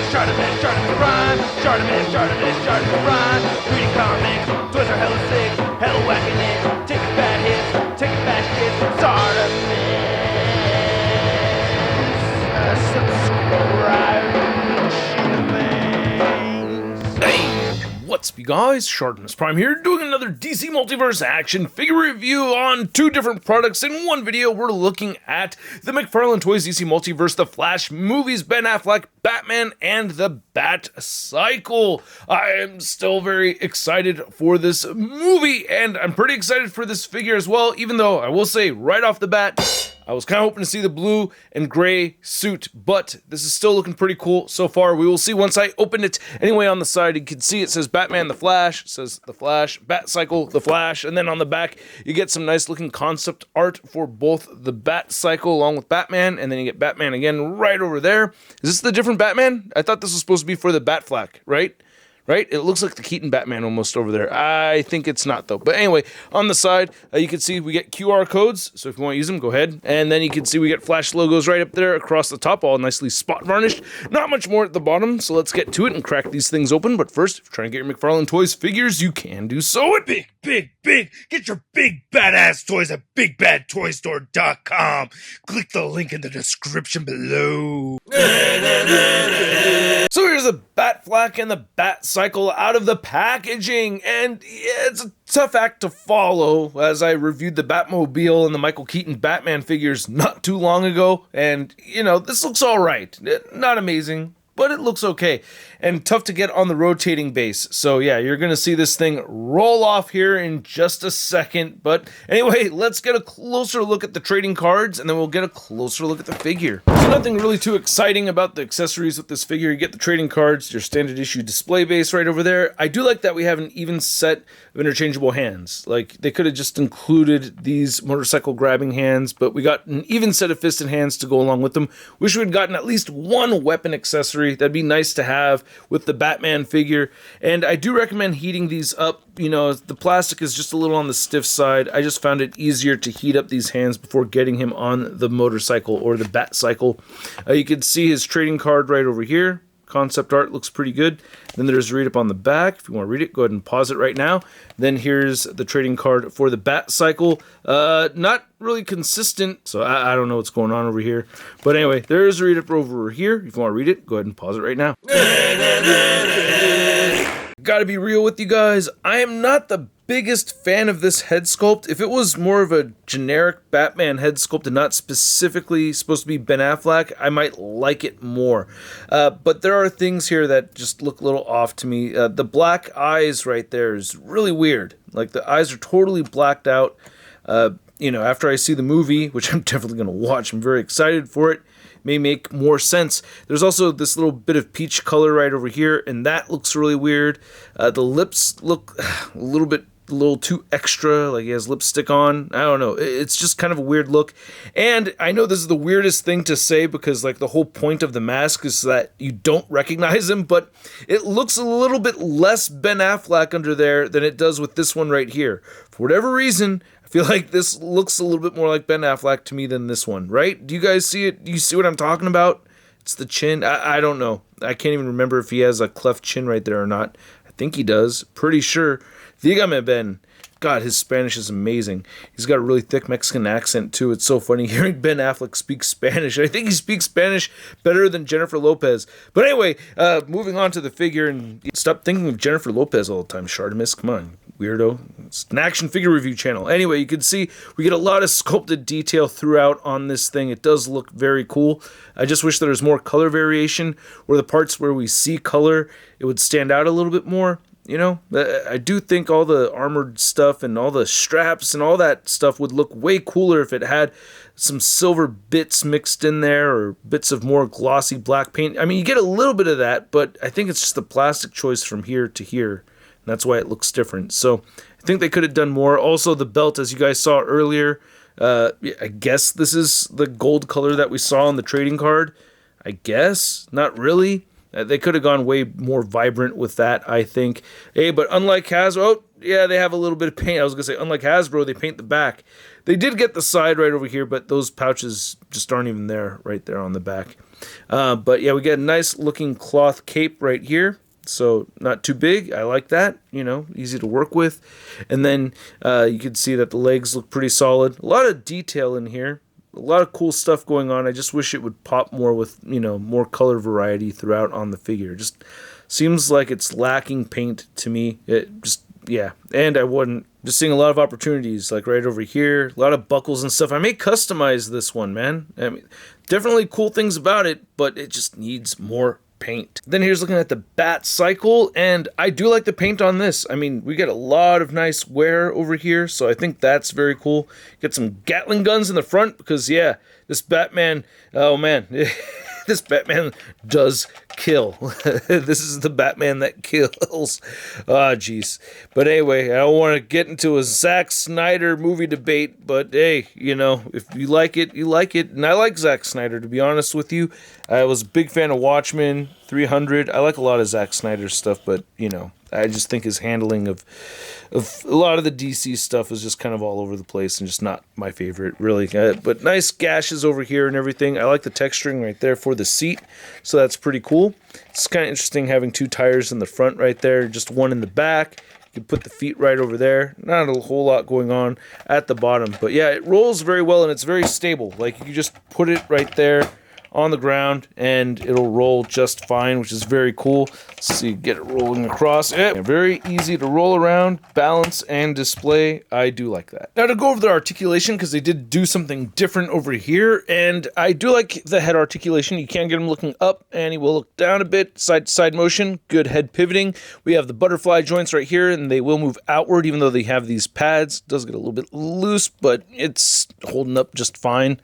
ShartimusPrime, ShartimusPrime. Reading comics, toys are hella sick, hella whacking it, taking bad hits, taking bad shit. Subscribe. Hey, what's up, you guys? ShartimusPrime here, doing another DC Multiverse action figure review on two different products. In one video, we're looking at the McFarlane Toys DC Multiverse, the Flash movies, Ben Affleck, Batman, and the Batcycle. I am still very excited for this movie, and I'm pretty excited for this figure as well, even though I will say right off the bat, I was kind of hoping to see the blue and gray suit, but this is still looking pretty cool so far. We will see once I open it. Anyway, on the side, you can see it says Batman the Flash, it says the Flash, Batcycle, the Flash, and then on the back, you get some nice looking concept art for both the Batcycle along with Batman, and then you get Batman again right over there. Is this the different Batman? I thought this was supposed to be for the Batfleck, right? Right? It looks like the Keaton Batman almost over there. I think it's not, though. But anyway, on the side, you can see we get QR codes. So if you want to use them, go ahead. And then you can see we get Flash logos right up there across the top, all nicely spot varnished. Not much more at the bottom, so let's get to it and crack these things open. But first, if you're trying to get your McFarlane Toys figures, you can do so at Big. Get your big badass toys at BigBadToyStore.com. Click the link in the description below. So here's the Batfleck and the Batcycle out of the packaging, and yeah, it's a tough act to follow, as I reviewed the Batmobile and the Michael Keaton Batman figures not too long ago, and, you know, this looks alright. Not amazing, but it looks okay, and tough to get on the rotating base. So yeah, you're gonna see this thing roll off here in just a second. But anyway, let's get a closer look at the trading cards, and then we'll get a closer look at the figure. So nothing really too exciting about the accessories with this figure. You get the trading cards, your standard issue display base right over there. I do like that we have an even set of interchangeable hands. Like, they could have just included these motorcycle grabbing hands, but we got an even set of fisted hands to go along with them. Wish we had gotten at least one weapon accessory. That'd be nice to have with the Batman figure. And I do recommend heating these up. You know, the plastic is just a little on the stiff side. I just found it easier to heat up these hands before getting him on the motorcycle or the Batcycle. You can see his trading card right over here. Concept art looks pretty good. Then there's a read up on the back. If you want to read it, go ahead and pause it right now. Then here's the trading card for the Batcycle. Not really consistent, so I don't know what's going on over here. But anyway, there's a read up over here. If you want to read it, go ahead and pause it right now. Gotta be real with you guys, I am not the biggest fan of this head sculpt. If it was more of a generic Batman head sculpt and not specifically supposed to be Ben Affleck, I might like it more. But there are things here that just look a little off to me. The black eyes right there is really weird. Like, the eyes are totally blacked out. You know, after I see the movie, which I'm definitely going to watch, I'm very excited for it, may make more sense. There's also this little bit of peach color right over here, and that looks really weird. The lips look a little too extra, like he has lipstick on. I don't know. It's just kind of a weird look. And I know this is the weirdest thing to say because, like, the whole point of the mask is that you don't recognize him, but it looks a little bit less Ben Affleck under there than it does with this one right here. For whatever reason, I feel like this looks a little bit more like Ben Affleck to me than this one, right? Do you guys see it? Do you see what I'm talking about? It's the chin. I don't know. I can't even remember if he has a cleft chin right there or not. I think he does. Pretty sure. Dígame, Ben. God, his Spanish is amazing. He's got a really thick Mexican accent, too. It's so funny hearing Ben Affleck speak Spanish. I think he speaks Spanish better than Jennifer Lopez. But anyway, moving on to the figure, and stop thinking of Jennifer Lopez all the time, Shartimus. Come on, weirdo. It's an action figure review channel. Anyway, you can see we get a lot of sculpted detail throughout on this thing. It does look very cool. I just wish there was more color variation, or the parts where we see color, it would stand out a little bit more. You know, I do think all the armored stuff and all the straps and all that stuff would look way cooler if it had some silver bits mixed in there or bits of more glossy black paint. I mean, you get a little bit of that, but I think it's just the plastic choice from here to here. And that's why it looks different. So I think they could have done more. Also, the belt, as you guys saw earlier, I guess this is the gold color that we saw on the trading card. I guess. Not really. They could have gone way more vibrant with that, I think. Hey, but unlike Hasbro, yeah, they have a little bit of paint. I was going to say, unlike Hasbro, they paint the back. They did get the side right over here, but those pouches just aren't even there, right there on the back. But yeah, we get a nice looking cloth cape right here. So not too big. I like that, you know, easy to work with. And then you can see that the legs look pretty solid. A lot of detail in here. A lot of cool stuff going on. I just wish it would pop more with, you know, more color variety throughout on the figure. Just seems like it's lacking paint to me. It just, yeah. And I wouldn't, just seeing a lot of opportunities, like right over here. A lot of buckles and stuff. I may customize this one, man. I mean, definitely cool things about it, but it just needs more paint. Then here's looking at the Batcycle, and I do like the paint on this. I mean, we get a lot of nice wear over here, so I think that's very cool. Get some Gatling guns in the front, because yeah, this Batman, oh man, this Batman does kill. This is the Batman that kills. Ah, jeez. But anyway, I don't want to get into a Zack Snyder movie debate, but hey, you know, if you like it, you like it. And I like Zack Snyder, to be honest with you. I was a big fan of Watchmen, 300. I like a lot of Zack Snyder's stuff, but, you know, I just think his handling of a lot of the DC stuff is just kind of all over the place and just not my favorite, really. But nice gashes over here and everything. I like the texturing right there for the seat, so that's pretty cool. It's kind of interesting having two tires in the front right there, just one in the back. You can put the feet right over there. Not a whole lot going on at the bottom, but yeah, it rolls very well and it's very stable. Like, you just put it right there on the ground and it'll roll just fine, which is very cool. Let's see, get it rolling across. Yeah, very easy to roll around, balance, and display. I do like that. Now to go over the articulation, because they did do something different over here, and I do like the head articulation. You can get him looking up and he will look down a bit, side to side motion, good head pivoting. We have the butterfly joints right here and they will move outward even though they have these pads. It does get a little bit loose, but it's holding up just fine.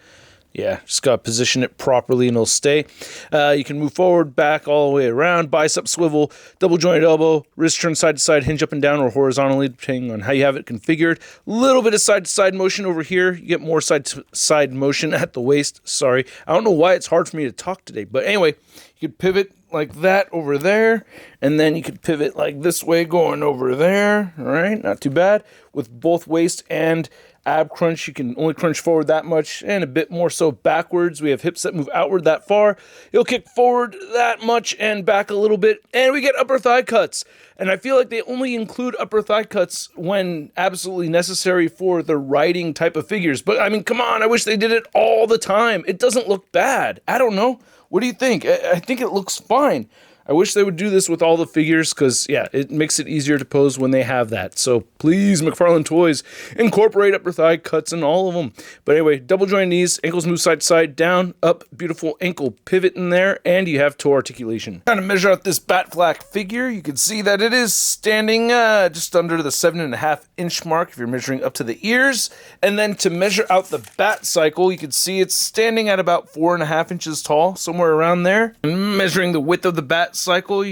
Yeah, just got to position it properly and it'll stay. You can move forward, back, all the way around, bicep swivel, double jointed elbow, wrist turn side to side, hinge up and down or horizontally, depending on how you have it configured. A little bit of side to side motion over here. You get more side to side motion at the waist. Sorry. I don't know why it's hard for me to talk today, but anyway, you could pivot like that over there, and then you could pivot like this way going over there. All right, not too bad. With both waist and ab crunch, you can only crunch forward that much and a bit more so backwards. We have hips that move outward that far. You'll kick forward that much and back a little bit, and we get upper thigh cuts. And I feel like they only include upper thigh cuts when absolutely necessary for the riding type of figures. But I mean, come on, I wish they did it all the time. It doesn't look bad. I don't know. What do you think? I think it looks fine. I wish they would do this with all the figures because, yeah, it makes it easier to pose when they have that. So please, McFarlane Toys, incorporate upper thigh cuts in all of them. But anyway, double joint knees, ankles move side to side, down, up, beautiful ankle pivot in there, and you have toe articulation. Trying to measure out this Batfleck figure, you can see that it is standing just under the 7.5-inch mark if you're measuring up to the ears. And then to measure out the Batcycle, you can see it's standing at about 4.5 inches tall, somewhere around there. And measuring the width of the Batcycle,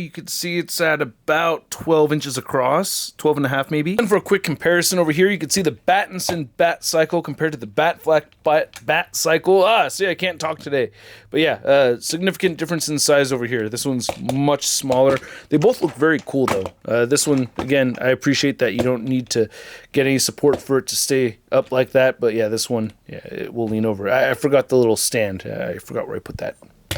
you can see it's at about 12 inches across, 12.5 maybe. And for a quick comparison over here, you can see the Battinson Batcycle compared to the Batfleck Batcycle. See, I can't talk today. But yeah, significant difference in size over here. This one's much smaller. They both look very cool though. This one, again, I appreciate that you don't need to get any support for it to stay up like that. But yeah, this one, yeah, it will lean over. I forgot the little stand. I forgot where I put that.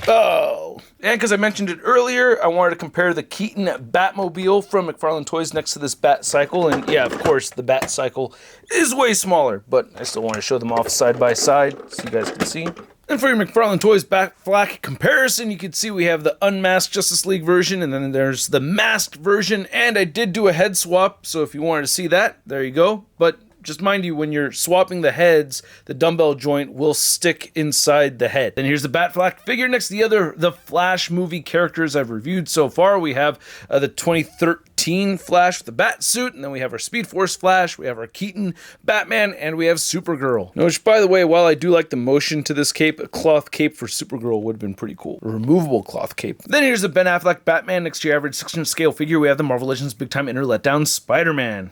Oh, and because I mentioned it earlier, I wanted to compare the Keaton Batmobile from McFarlane Toys next to this Batcycle, and yeah, of course, the Batcycle is way smaller, but I still want to show them off side by side so you guys can see. And for your McFarlane Toys Batfleck comparison, you can see we have the unmasked Justice League version, and then there's the masked version, and I did do a head swap, so if you wanted to see that, there you go, but just mind you, when you're swapping the heads, the dumbbell joint will stick inside the head. And here's the Batfleck figure next to the Flash movie characters I've reviewed so far. We have the 2013 Flash with the bat suit, and then we have our Speed Force Flash, we have our Keaton Batman, and we have Supergirl. Now, which, by the way, while I do like the motion to this cape, a cloth cape for Supergirl would have been pretty cool. A removable cloth cape. Then here's the Ben Affleck Batman next to your average 6-inch scale figure. We have the Marvel Legends Big Time Inner Letdown Spider-Man.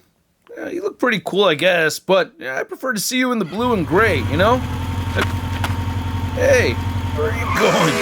You look pretty cool, I guess, but I prefer to see you in the blue and gray, you know? Hey, where are you going?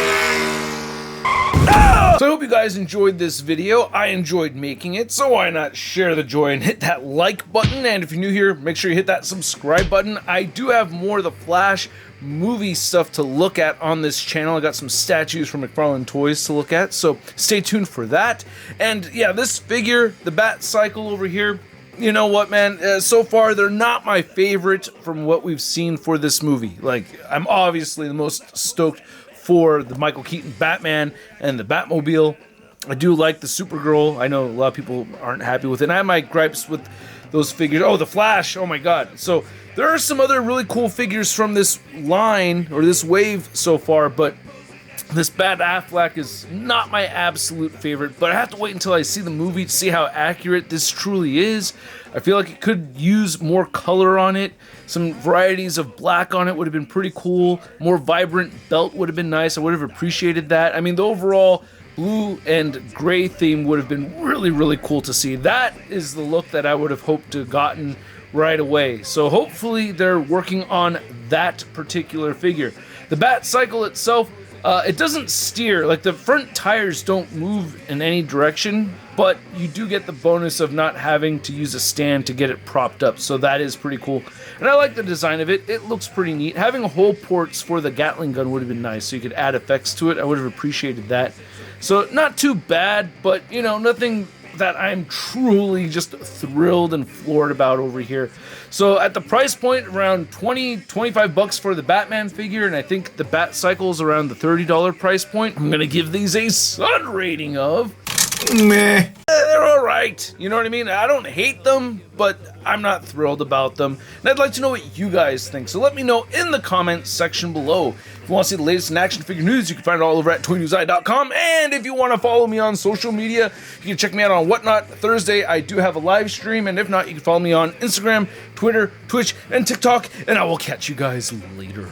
Ah! So I hope you guys enjoyed this video. I enjoyed making it, so why not share the joy and hit that like button? And if you're new here, make sure you hit that subscribe button. I do have more of the Flash movie stuff to look at on this channel. I got some statues from McFarlane Toys to look at, so stay tuned for that. And yeah, this figure, the Batcycle over here, you know what, man, so far they're not my favorite from what we've seen for this movie. Like, I'm obviously the most stoked for the Michael Keaton Batman and the Batmobile. I do like the Supergirl. I know a lot of people aren't happy with it, and I have my gripes with those figures. Oh, the Flash, oh my god. So there are some other really cool figures from this line, or this wave so far, but this Bat Affleck is not my absolute favorite, but I have to wait until I see the movie to see how accurate this truly is. I feel like it could use more color on it. Some varieties of black on it would have been pretty cool. More vibrant belt would have been nice. I would have appreciated that. I mean, the overall blue and gray theme would have been really, really cool to see. That is the look that I would have hoped to have gotten right away. So hopefully they're working on that particular figure. The Batcycle itself, it doesn't steer, like the front tires don't move in any direction, but you do get the bonus of not having to use a stand to get it propped up, so that is pretty cool. And I like the design of it. It looks pretty neat. Having hole ports for the Gatling gun would have been nice, so you could add effects to it. I would have appreciated that. So not too bad, but you know, nothing that I'm truly just thrilled and floored about over here. So at the price point, around 25 bucks for the Batman figure, and I think the Batcycle is around the $30 price point, I'm gonna give these a Sun rating of meh. They're alright, you know what I mean? I don't hate them, but I'm not thrilled about them. And I'd like to know what you guys think, so let me know in the comments section below. If you want to see the latest in action figure news, you can find it all over at toynewseye.com. And if you want to follow me on social media, you can check me out on Whatnot Thursday. I do have a live stream, and if not, you can follow me on Instagram, Twitter, Twitch, and TikTok. And I will catch you guys later.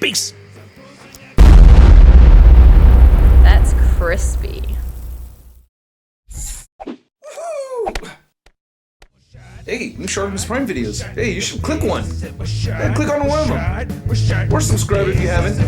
Peace! That's crispy. Hey, new ShartimusPrime videos. Hey, you should click one. Yeah, click on one of them. Or subscribe if you haven't.